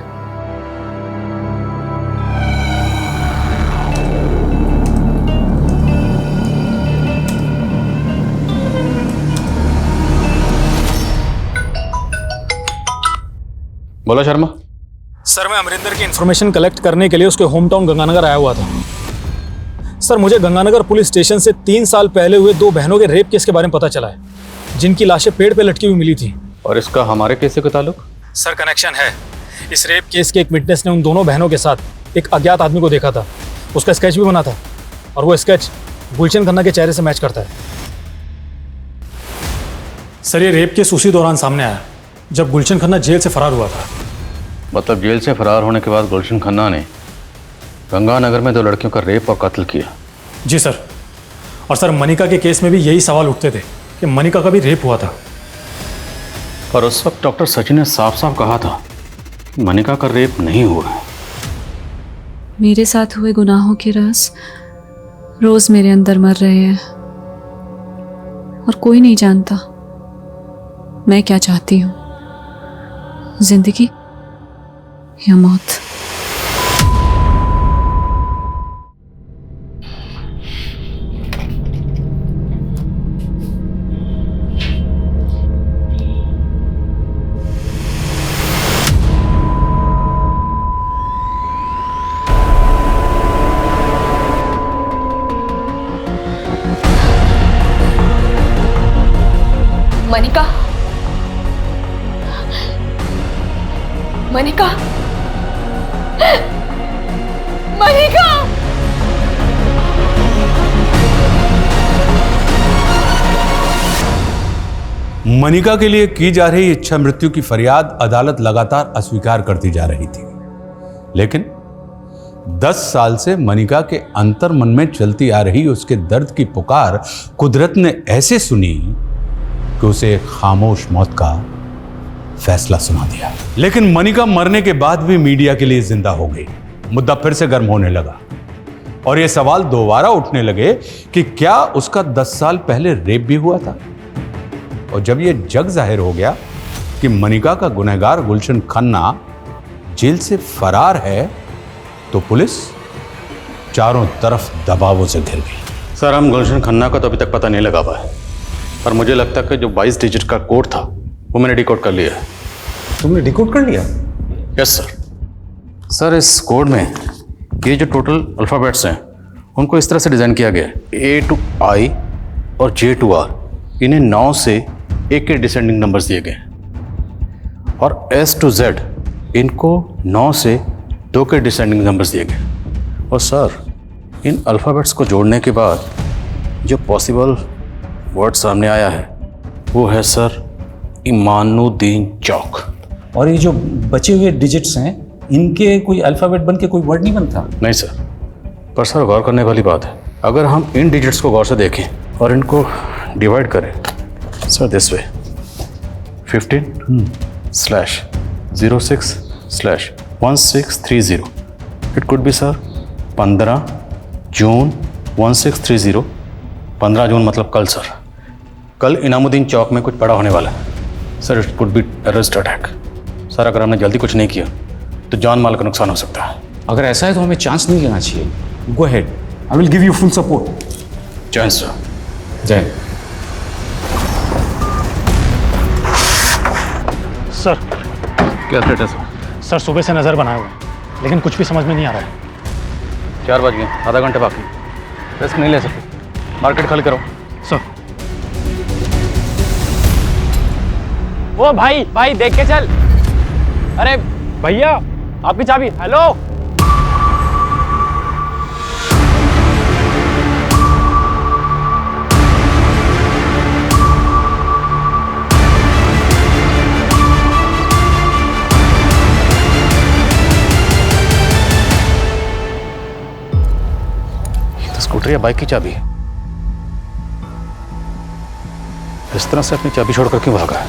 बोला शर्मा। सर मैं अमरिंदर की इन्फॉर्मेशन कलेक्ट करने के लिए उसके होम टाउन गंगानगर आया हुआ था। सर मुझे गंगानगर पुलिस स्टेशन से 3 साल पहले हुए 2 बहनों के रेप केस के बारे में पता चला है, जिनकी लाशें पेड़ पे लटकी हुई मिली थी। और इसका हमारे केस से कोई ताल्लुक? सर कनेक्शन है। इस रेप केस के एक विटनेस ने उन दोनों बहनों के साथ एक अज्ञात आदमी को देखा था। उसका स्केच भी बना था, और वो स्केच गुलशन खन्ना के चेहरे से मैच करता है। सर ये रेप केस उसी दौरान सामने आया जब गुलशन खन्ना जेल से फरार हुआ था। मतलब जेल से फरार होने के बाद गुलशन खन्ना ने गंगानगर में 2 लड़कियों का रेप और कत्ल किया? जी सर। और सर मनिका के केस में भी यही सवाल उठते थे कि मनिका का भी रेप हुआ था। और उस वक्त डॉक्टर सचिन ने साफ साफ कहा था कि मनिका का रेप नहीं हुआ है। मेरे साथ हुए गुनाहों के राज रोज मेरे अंदर मर रहे हैं, और कोई नहीं जानता मैं क्या चाहती हूँ, जिंदगी या मौत। मनिका, मनिका, मनिका! मनिका के लिए की जा रही इच्छा मृत्यु की फरियाद अदालत लगातार अस्वीकार करती जा रही थी, लेकिन 10 साल से मनिका के अंतर मन में चलती आ रही उसके दर्द की पुकार कुदरत ने ऐसे सुनी कि उसे एक खामोश मौत का फैसला सुना दिया। लेकिन मनिका मरने के बाद भी मीडिया के लिए जिंदा हो गई। मुद्दा फिर से गर्म होने लगा और यह सवाल दोबारा उठने लगे कि क्या उसका 10 साल पहले रेप भी हुआ था। और जब यह जग जाहिर हो गया कि मनिका का गुनहगार गुलशन खन्ना जेल से फरार है, तो पुलिस चारों तरफ दबावों से घिर गई। सर हम गुलशन खन्ना का तो अभी तक पता नहीं लगा पाए, पर मुझे लगता है कि जो 22 डिजिट का कोड था वो मैंने डिकोड कर लिया है। तुमने डिकोड कर लिया? Yes sir. सर इस कोड में ये जो टोटल अल्फ़ाबेट्स हैं उनको इस तरह से डिज़ाइन किया गया है। A to I और J to R, इन्हें 9 से 1 के डिसेंडिंग नंबर्स दिए गए हैं, और S to Z इनको 9 से 2 के डिसेंडिंग नंबर्स दिए गए और सर इन अल्फ़ाबेट्स को जोड़ने के बाद जो पॉसिबल वर्ड सामने आया है वो है सर इमानुद्दीन चौक। और ये जो बचे हुए डिजिट्स हैं इनके कोई अल्फ़ाबेट बन के कोई वर्ड नहीं बनता? नहीं सर, पर सर गौर करने वाली बात है, अगर हम इन डिजिट्स को गौर से देखें और इनको डिवाइड करें sir this way 15/06/1630 it could be sir 15 जून 1630। 15 जून मतलब कल सर, कल इनामुद्दीन चौक में कुछ बड़ा होने वाला है sir. It could be terrorist attack sir. अगर हमने जल्दी कुछ नहीं किया तो जान माल का नुकसान हो सकता है। अगर ऐसा है तो हमें चांस नहीं लेना चाहिए। Go ahead, I will give you full support. जय हिंद सर। जय हिंद। सर क्या स्टेटस है? सर सुबह से नज़र बनाए हुए हैं लेकिन कुछ भी समझ में नहीं आ रहा है। 4 बज गए, आधा घंटे बाकी, रिस्क नहीं ले सकते। मार्केट खाली करो सर। वो भाई देख के चल। अरे भैया आपकी चाबी। हेलो स्कूटर या बाइक की चाबी है। इस तरह से अपनी चाबी छोड़कर क्यों भागा है?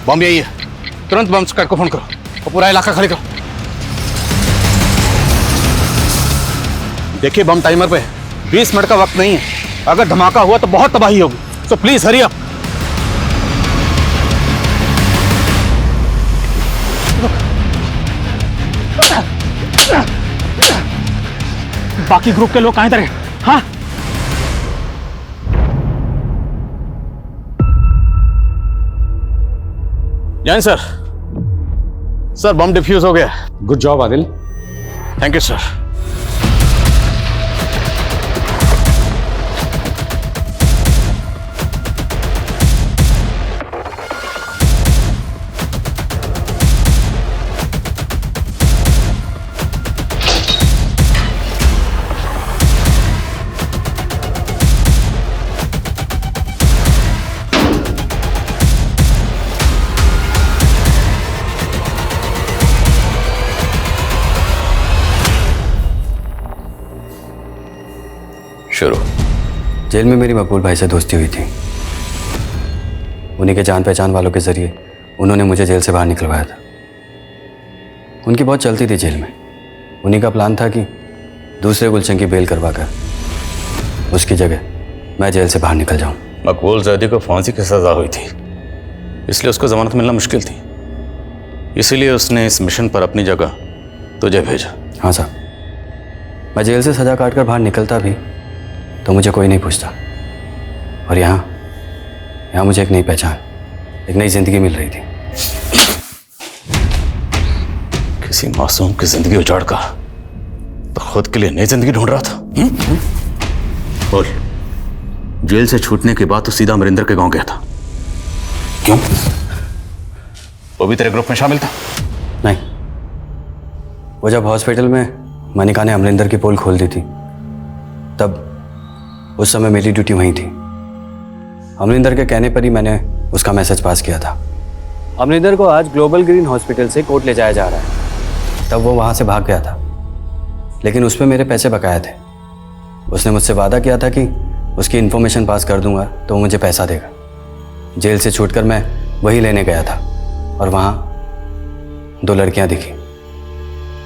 बम यही है, तुरंत बम स्क्वाड को फोन करो और पूरा इलाका खाली करो। देखिए बम टाइमर पे है, 20 मिनट का वक्त नहीं है। अगर धमाका हुआ तो बहुत तबाही होगी, सो प्लीज हरी अप। बाकी ग्रुप के लोग कहाँ इधर हैं? हाँ जैन सर, सर बम डिफ्यूज हो गया। Good job Adil. Thank you sir. शुरू। जेल में मेरी मकबूल भाई से दोस्ती हुई थी। उन्हीं के जान पहचान वालों के जरिए उन्होंने मुझे जेल से बाहर निकलवाया था। उनकी बहुत चलती थी जेल में। उन्हीं का प्लान था कि दूसरे गुलशन की बेल करवाकर उसकी जगह मैं जेल से बाहर निकल जाऊं। मकबूल जैदी को फांसी की सजा हुई थी, इसलिए उसको जमानत मिलना मुश्किल थी। इसीलिए उसने इस मिशन पर अपनी जगह तुझे भेजा। हाँ साहब, मैं जेल से सजा काट कर बाहर निकलता भी तो मुझे कोई नहीं पूछता, और यहाँ मुझे एक नई पहचान, एक नई जिंदगी मिल रही थी। किसी मासूम की जिंदगी उजाड़ कर तो खुद के लिए नई जिंदगी ढूंढ रहा था। बोल, जेल से छूटने के बाद तो सीधा अमरिंदर के गांव गया था, क्यों? वो भी तेरे ग्रुप में शामिल था? नहीं, वो जब हॉस्पिटल में मनिका ने अमरिंदर की पोल खोल दी थी तब उस समय मेरी ड्यूटी वहीं थी। अमरिंदर के कहने पर ही मैंने उसका मैसेज पास किया था। अमरिंदर को आज ग्लोबल ग्रीन हॉस्पिटल से कोर्ट ले जाया जा रहा है। तब वो वहाँ से भाग गया था, लेकिन उस पर मेरे पैसे बकाया थे। उसने मुझसे वादा किया था कि उसकी इन्फॉर्मेशन पास कर दूंगा तो वो मुझे पैसा देगा। जेल से छूटकर मैं वही लेने गया था और वहाँ 2 लड़कियाँ दिखी,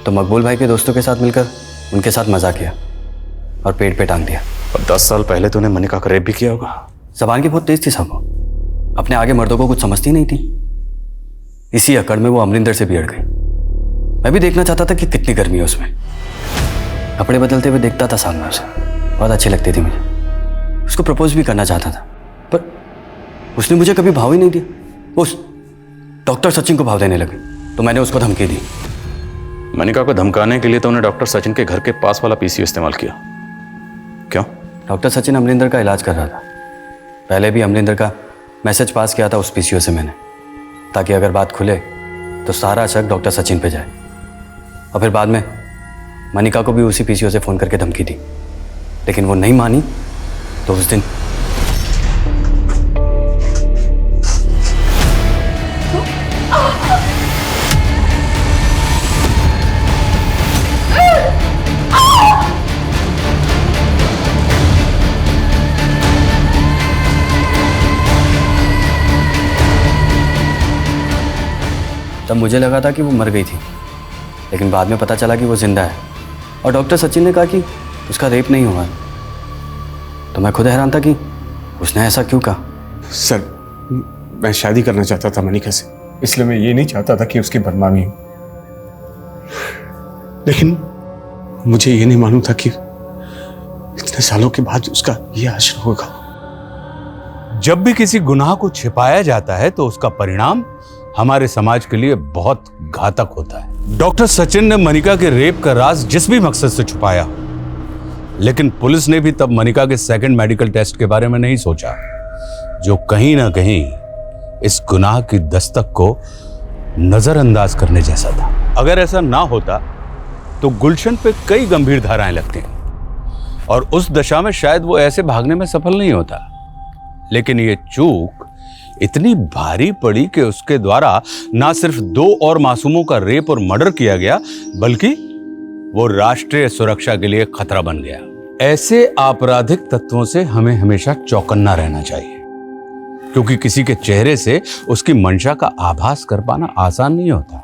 तो मकबूल भाई के दोस्तों के साथ मिलकर उनके साथ मजा किया और पेट पे टांग दिया। और 10 साल पहले तूने मनिका का रेप भी किया होगा। जबान की बहुत तेज थी साहब, वो अपने आगे मर्दों को कुछ समझती नहीं थी। इसी अकड़ में वो अमरिंदर से भी अड़ गई। मैं भी देखना चाहता था कि कितनी गर्मी है उसमें। कपड़े बदलते हुए देखता था सामने उसे, बहुत अच्छी लगती थी मुझे। उसको प्रपोज भी करना चाहता था, पर उसने मुझे कभी भाव ही नहीं दिया। उस डॉक्टर सचिन को भाव देने लगे तो मैंने उसको धमकी दी। मनिका को धमकाने के लिए तो उन्हें डॉक्टर सचिन के घर के पास वाला पीसीओ इस्तेमाल किया। क्यों? डॉक्टर सचिन अमरिंदर का इलाज कर रहा था। पहले भी अमरिंदर का मैसेज पास किया था उस पीसीओ से मैंने, ताकि अगर बात खुले तो सारा शक डॉक्टर सचिन पे जाए। और फिर बाद में मनिका को भी उसी पीसीओ से फ़ोन करके धमकी दी, लेकिन वो नहीं मानी। तो उस दिन तब मुझे लगा था कि वो मर गई थी, लेकिन बाद में पता चला कि वो जिंदा है। और डॉक्टर सचिन ने कहा कि उसका रेप नहीं हुआ। तो मैं खुद हैरान था कि उसने ऐसा क्यों कहा। सर, मैं शादी करना चाहता था मनिका से, इसलिए मैं ये नहीं चाहता था कि उसकी बदनामी हो। लेकिन मुझे ये नहीं मालूम था कि इतने सालों के बाद उसका ये आश्रय होगा। जब भी किसी गुनाह को छिपाया जाता है तो उसका परिणाम हमारे समाज के लिए बहुत घातक होता है। डॉक्टर सचिन ने मनिका के रेप का राज जिस भी मकसद से छुपाया, लेकिन पुलिस ने भी तब मनिका के सेकंड मेडिकल टेस्ट के बारे में नहीं सोचा, जो कहीं ना कहीं इस गुनाह की दस्तक को नजरअंदाज करने जैसा था। अगर ऐसा ना होता तो गुलशन पे कई गंभीर धाराएं लगती और उस दशा में शायद वो ऐसे भागने में सफल नहीं होता। लेकिन ये चूक इतनी भारी पड़ी कि उसके द्वारा ना सिर्फ 2 और मासूमों का रेप और मर्डर किया गया, बल्कि वो राष्ट्रीय सुरक्षा के लिए खतरा बन गया। ऐसे आपराधिक तत्वों से हमें हमेशा चौकन्ना रहना चाहिए, क्योंकि किसी के चेहरे से उसकी मंशा का आभास कर पाना आसान नहीं होता।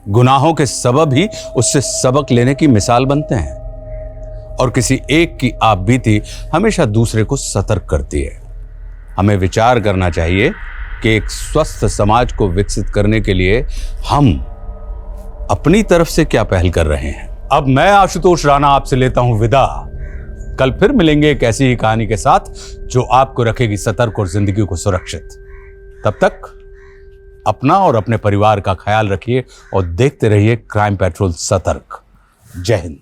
गुनाहों के सबब ही उससे सबक लेने की मिसाल बनते हैं, और किसी एक की आपबीती हमेशा दूसरे को सतर्क करती है। हमें विचार करना चाहिए कि एक स्वस्थ समाज को विकसित करने के लिए हम अपनी तरफ से क्या पहल कर रहे हैं। अब मैं आशुतोष राणा आपसे लेता हूं विदा। कल फिर मिलेंगे एक ऐसी ही कहानी के साथ जो आपको रखेगी सतर्क और जिंदगी को सुरक्षित। तब तक अपना और अपने परिवार का ख्याल रखिए और देखते रहिए क्राइम पेट्रोल सतर्क। जय हिंद।